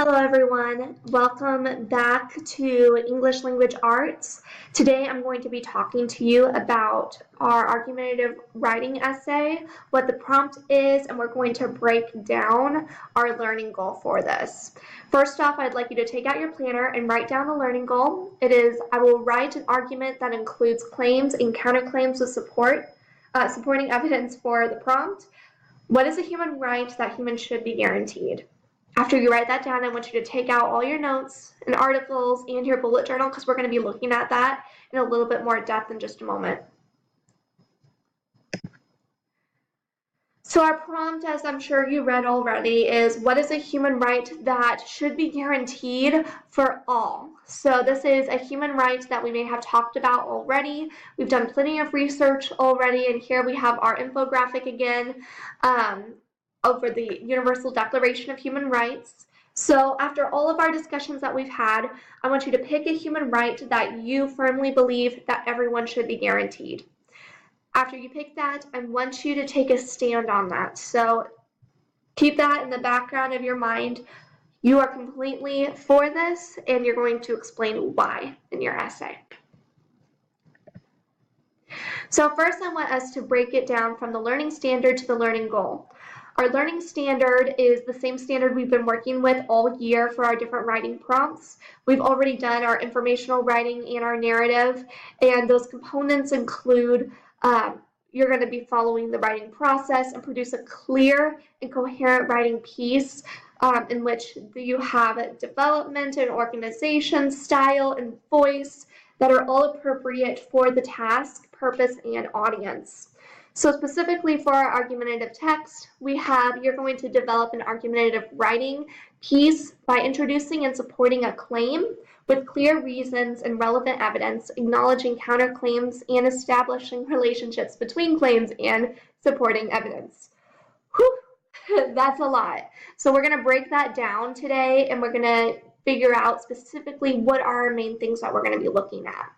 Hello everyone, welcome back to English Language Arts. Today I'm going to be talking to you about our argumentative writing essay, what the prompt is, and we're going to break down our learning goal for this. First off, I'd like you to take out your planner and write down the learning goal. It is, I will write an argument that includes claims and counterclaims with supporting evidence for the prompt. What is a human right that humans should be guaranteed? After you write that down, I want you to take out all your notes and articles and your bullet journal because we're going to be looking at that in a little bit more depth in just a moment. So our prompt, as I'm sure you read already, is what is a human right that should be guaranteed for all? So this is a human right that we may have talked about already. We've done plenty of research already, and here we have our infographic again over the Universal Declaration of Human Rights. So after all of our discussions that we've had, I want you to pick a human right that you firmly believe that everyone should be guaranteed. After you pick that, I want you to take a stand on that. So keep that in the background of your mind. You are completely for this, and you're going to explain why in your essay. So first, I want us to break it down from the learning standard to the learning goal. Our learning standard is the same standard we've been working with all year for our different writing prompts. We've already done our informational writing and our narrative, and those components include you're going to be following the writing process and produce a clear and coherent writing piece in which you have development and organization, style, and voice that are all appropriate for the task, purpose, and audience. So specifically for our argumentative text, you're going to develop an argumentative writing piece by introducing and supporting a claim with clear reasons and relevant evidence, acknowledging counterclaims and establishing relationships between claims and supporting evidence. Whew, that's a lot. So we're going to break that down today, and we're going to figure out specifically what are our main things that we're going to be looking at.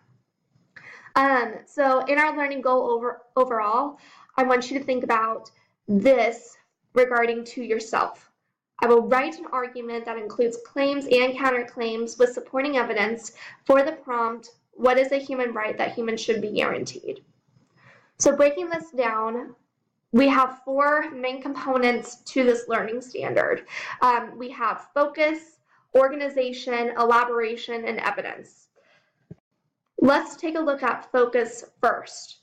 So in our learning goal overall, I want you to think about this regarding to yourself. I will write an argument that includes claims and counterclaims with supporting evidence for the prompt, what is a human right that humans should be guaranteed? So breaking this down, we have four main components to this learning standard. We have focus, organization, elaboration, and evidence. Let's take a look at focus first.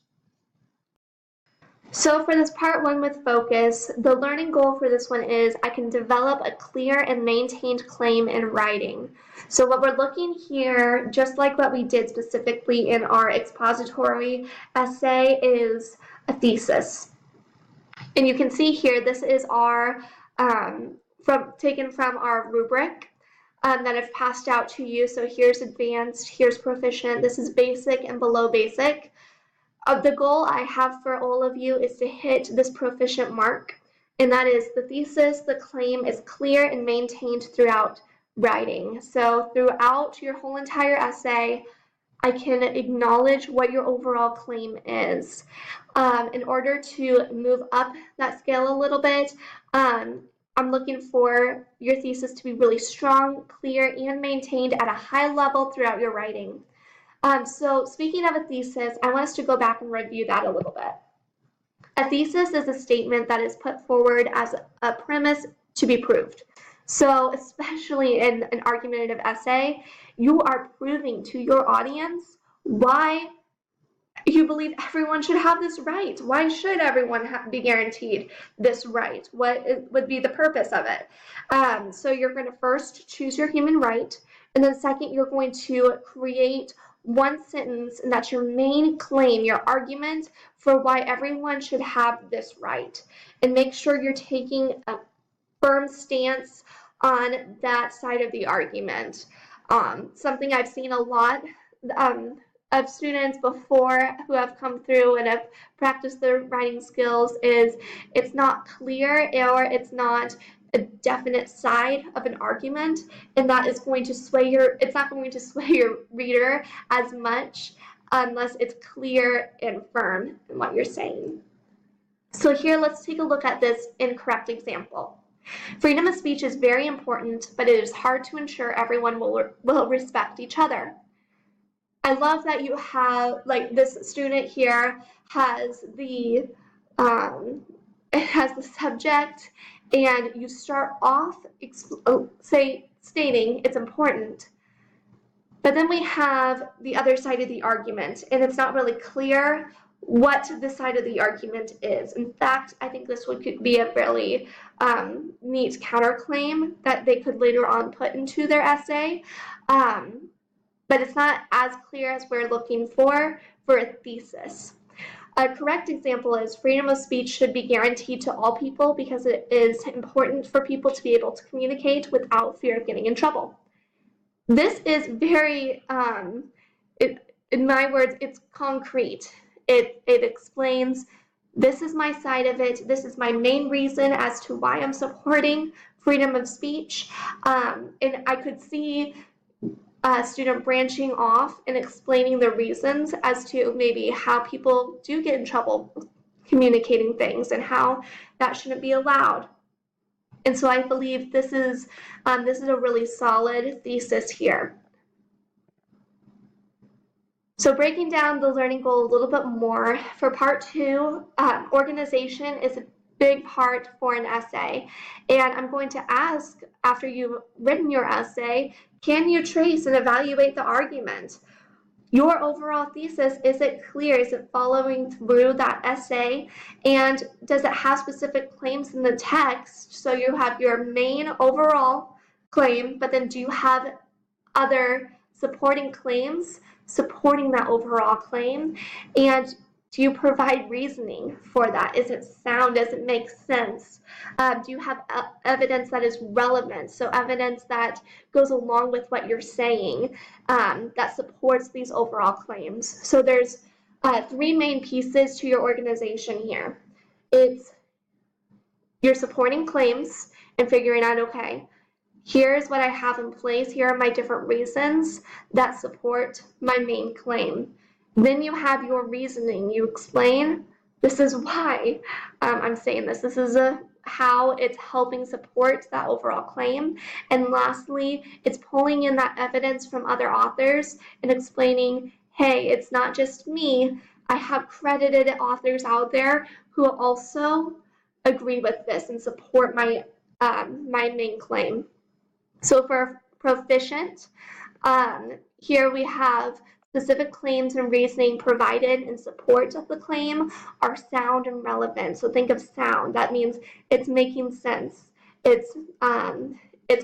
So for this part one with focus, the learning goal for this one is I can develop a clear and maintained claim in writing. So what we're looking here, just like what we did specifically in our expository essay, is a thesis. And you can see here, this is our taken from our rubric that I've passed out to you. So here's advanced, here's proficient, this is basic and below basic. The goal I have for all of you is to hit this proficient mark, and that is the thesis, the claim is clear and maintained throughout writing. So throughout your whole entire essay, I can acknowledge what your overall claim is. In order to move up that scale a little bit, I'm looking for your thesis to be really strong, clear, and maintained at a high level throughout your writing. So speaking of a thesis, I want us to go back and review that a little bit. A thesis is a statement that is put forward as a premise to be proved. So especially in an argumentative essay, you are proving to your audience why you believe everyone should have this right. Why should everyone be guaranteed this right? What would be the purpose of it? So you're going to first choose your human right, and then second, you're going to create one sentence, and that's your main claim, your argument for why everyone should have this right. And make sure you're taking a firm stance on that side of the argument. Something I've seen a lot of students before who have come through and have practiced their writing skills is it's not clear, or it's not a definite side of an argument, and that is going to sway it's not going to sway your reader as much unless it's clear and firm in what you're saying. So here, let's take a look at this incorrect example. Freedom of speech is very important, but it is hard to ensure everyone will respect each other. I love that you have, like, this student here has the subject, and you start off stating it's important, but then we have the other side of the argument, and it's not really clear what the side of the argument is. In fact, I think this could be a really neat counterclaim that they could later on put into their essay. But it's not as clear as we're looking for a thesis. A correct example is freedom of speech should be guaranteed to all people because it is important for people to be able to communicate without fear of getting in trouble. This is very, in my words, it's concrete. It explains, this is my side of it. This is my main reason as to why I'm supporting freedom of speech. And I could see a student branching off and explaining the reasons as to maybe how people do get in trouble communicating things and how that shouldn't be allowed. And so I believe this is a really solid thesis here. So breaking down the learning goal a little bit more, for part 2, organization is a big part for an essay. And I'm going to ask, after you've written your essay, can you trace and evaluate the argument? Your overall thesis, is it clear? Is it following through that essay? And does it have specific claims in the text? So you have your main overall claim, but then do you have other supporting claims supporting that overall claim? And do you provide reasoning for that? Is it sound? Does it make sense? Do you have evidence that is relevant? So evidence that goes along with what you're saying, that supports these overall claims. So there's 3 main pieces to your organization here. It's your supporting claims and figuring out, okay, here's what I have in place. Here are my different reasons that support my main claim. Then you have your reasoning. You explain, this is why I'm saying this. This is how it's helping support that overall claim. And lastly, it's pulling in that evidence from other authors and explaining, hey, it's not just me. I have credited authors out there who also agree with this and support my main claim. So for proficient, here we have specific claims and reasoning provided in support of the claim are sound and relevant. So think of sound. That means it's making sense. It's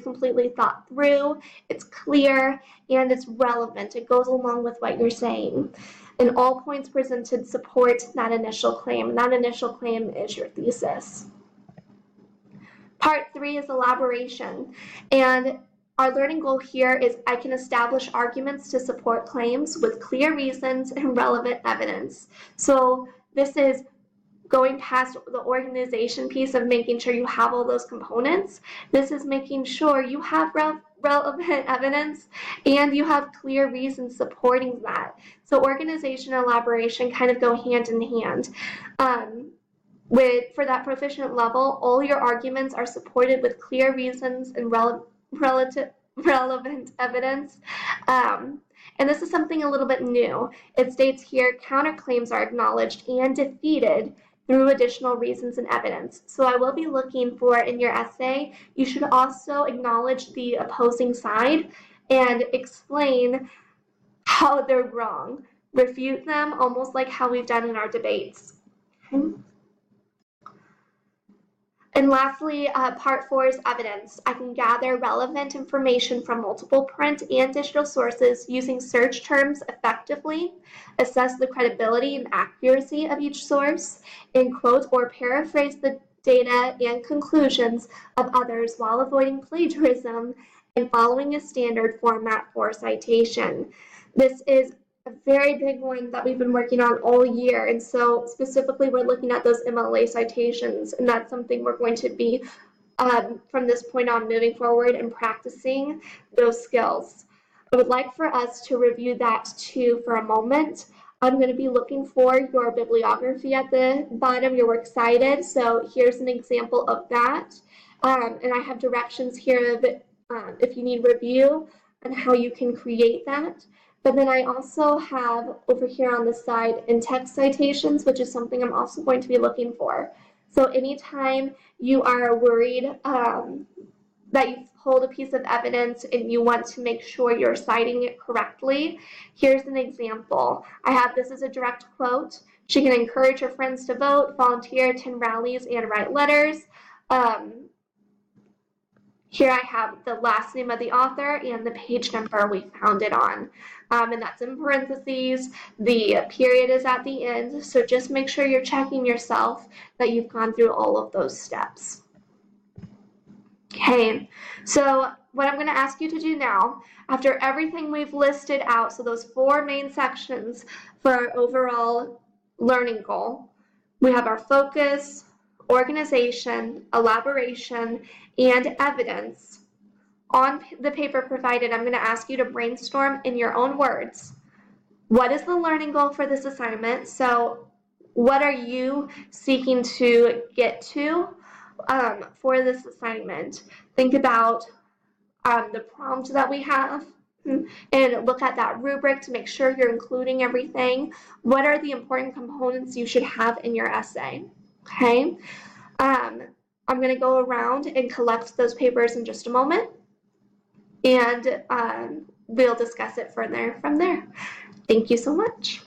completely thought through, it's clear, and it's relevant. It goes along with what you're saying. And all points presented support that initial claim. That initial claim is your thesis. Part 3 is elaboration. And our learning goal here is I can establish arguments to support claims with clear reasons and relevant evidence. So this is going past the organization piece of making sure you have all those components. This is making sure you have relevant evidence and you have clear reasons supporting that. So organization and elaboration kind of go hand in hand. For that proficient level, all your arguments are supported with clear reasons and relevant evidence. And this is something a little bit new. It states here, counterclaims are acknowledged and defeated through additional reasons and evidence. So I will be looking for, in your essay, you should also acknowledge the opposing side and explain how they're wrong. Refute them, almost like how we've done in our debates. Okay. And lastly, part 4 is evidence. I can gather relevant information from multiple print and digital sources using search terms effectively, assess the credibility and accuracy of each source, and quote or paraphrase the data and conclusions of others while avoiding plagiarism and following a standard format for citation. This is a very big one that we've been working on all year, and so specifically we're looking at those MLA citations, and that's something we're going to be from this point on moving forward and practicing those skills. I would like for us to review that too for a moment. I'm going to be looking for your bibliography at the bottom, your works cited, so here's an example of that. And I have directions here of if you need review and how you can create that. But then I also have over here on the side in-text citations, which is something I'm also going to be looking for. So anytime you are worried that you've pulled a piece of evidence and you want to make sure you're citing it correctly, here's an example. I have this as a direct quote. She can encourage her friends to vote, volunteer, attend rallies, and write letters. Here I have the last name of the author and the page number we found it on. And that's in parentheses. The period is at the end. So just make sure you're checking yourself that you've gone through all of those steps. Okay, so what I'm going to ask you to do now, after everything we've listed out, so those 4 main sections for our overall learning goal, we have our focus, organization, elaboration, and evidence. On the paper provided, I'm going to ask you to brainstorm in your own words. What is the learning goal for this assignment? So what are you seeking to get to for this assignment? Think about the prompt that we have and look at that rubric to make sure you're including everything. What are the important components you should have in your essay? Okay. I'm going to go around and collect those papers in just a moment, and we'll discuss it further from there. Thank you so much.